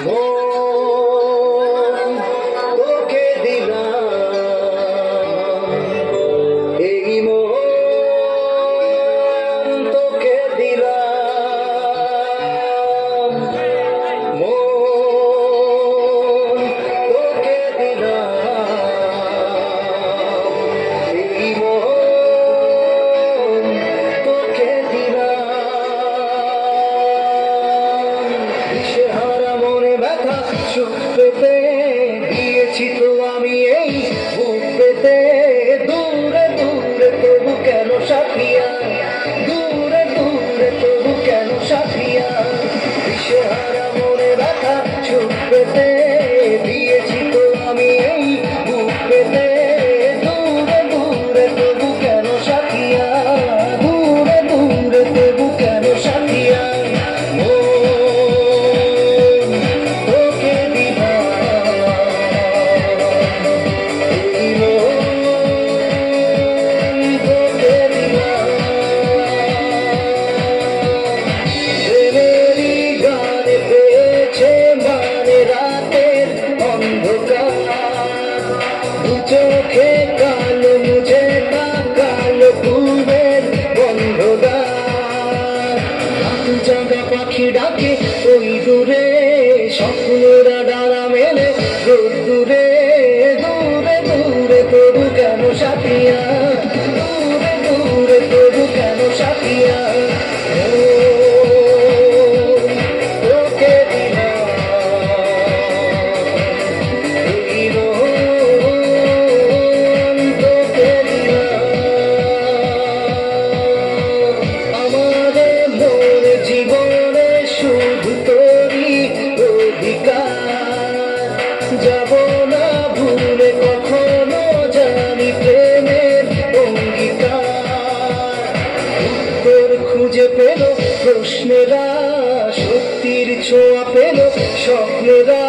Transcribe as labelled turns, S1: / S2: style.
S1: মন তোকে দিলাম, এই মন তোকে দিলাম, মন তোকে দিলাম, এই মন তোকে দিলাম। দিশেহারা মনে ব্যথা সুখ পেতে দিয়েছি তো আমি এই বুক পেতে, দূরে দূরে তবু কেন সাথিয়া, দূরে দূরে তবু কেন সাথিয়া। দিশেহারা মনে ব্যথা সুখ পেতে দিয়েছি তো আমি এই বুক পেতে, দূরে দূরে তবু কেন সাথিয়া, দূরে দূরে তবু কেন সাথিয়া। তোকে দিলাম, এই মন তোকে দিলাম। প্রেমেরই গানে পেয়েছে মানে রাতের অন্ধকার, দু চোখে কালো মুঝে কালো ঘুমের বন্ধকার। জাগা পাখি ডাকে ওই দূরে, স্বপ্নরা ডানা মেলে রোদ্দুরে, দূরে দূরে তবু কেন সাথিয়া, দূরে দূরে তবু কেন সাথিয়া। তোকে দিলাম, এই মন তোকে দিলাম। আমাদের মনে জীবনে শুধু তোরই অধিকার, যাব না ভুলে কখনো জানি প্রেমের অঙ্গীকার। উত্তর খুঁজে পেল প্রশ্নেরা, সত্যির ছোঁয়া পেল স্বপ্নেরা।